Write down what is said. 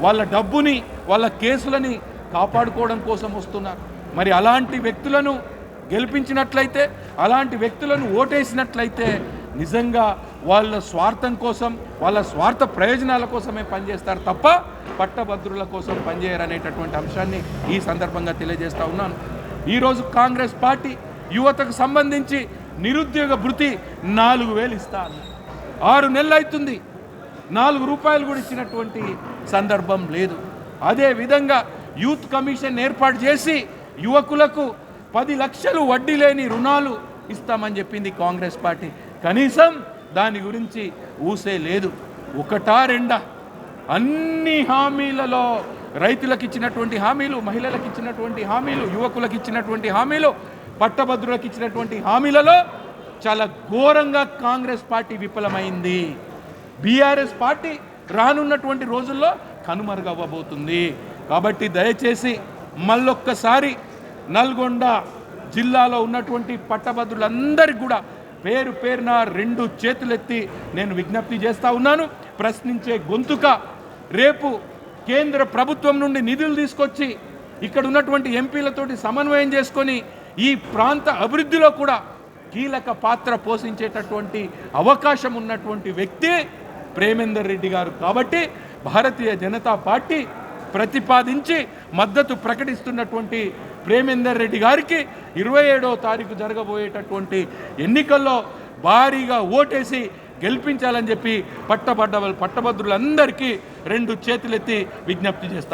వాళ్ళ డబ్బుని వాళ్ళ కేసులని కాపాడుకోవడం కోసం వస్తున్నారు. మరి అలాంటి వ్యక్తులను గెలిపించినట్లయితే, అలాంటి వ్యక్తులను ఓటేసినట్లయితే నిజంగా వాళ్ళ స్వార్థం కోసం, వాళ్ళ స్వార్థ ప్రయోజనాల కోసమే పనిచేస్తారు తప్ప పట్టభద్రుల కోసం పనిచేయరనేటటువంటి అంశాన్ని ఈ సందర్భంగా తెలియజేస్తూ ఉన్నాను. ఈరోజు కాంగ్రెస్ పార్టీ యువతకు సంబంధించి నిరుద్యోగ భృతి 4,000 ఇస్తా అన్నారు. 6 నెలలు అవుతుంది, 4 రూపాయలు కూడా ఇచ్చినటువంటి సందర్భం లేదు. అదేవిధంగా యూత్ కమిషన్ ఏర్పాటు చేసి యువకులకు 10 లక్షలు వడ్డీ లేని రుణాలు ఇస్తామని చెప్పింది కాంగ్రెస్ పార్టీ. కనీసం దాని గురించి ఊసే లేదు. ఒకటా రెండా అన్ని హామీలలో రైతులకు ఇచ్చినటువంటి హామీలు, మహిళలకు ఇచ్చినటువంటి హామీలు, యువకులకు ఇచ్చినటువంటి హామీలు, పట్టభద్రులకు ఇచ్చినటువంటి హామీలలో చాలా ఘోరంగా కాంగ్రెస్ పార్టీ విఫలమైంది. బీఆర్ఎస్ పార్టీ రానున్నటువంటి రోజుల్లో కనుమరుగవ్వబోతుంది. కాబట్టి దయచేసి మళ్ళొక్కసారి నల్గొండ జిల్లాలో ఉన్నటువంటి పట్టభద్రులందరికీ కూడా పేరు పేరున 2 చేతులెత్తి నేను విజ్ఞప్తి చేస్తూ ఉన్నాను. ప్రశ్నించే గొంతుక రేపు కేంద్ర ప్రభుత్వం నుండి నిధులు తీసుకొచ్చి ఇక్కడ ఉన్నటువంటి ఎంపీలతోటి సమన్వయం చేసుకొని ఈ ప్రాంత అభివృద్ధిలో కూడా కీలక పాత్ర పోషించేటటువంటి అవకాశం ఉన్నటువంటి వ్యక్తి ప్రేమేందర్ రెడ్డి గారు. కాబట్టి భారతీయ జనతా పార్టీ ప్రతిపాదించి మద్దతు ప్రకటిస్తున్నటువంటి ప్రేమేందర్ రెడ్డి గారికి 27వ తారీఖు జరగబోయేటటువంటి ఎన్నికల్లో భారీగా ఓటేసి గెలిపించాలని చెప్పి పట్టభద్రులందరికీ 2 చేతులెత్తి విజ్ఞప్తి చేస్తాం.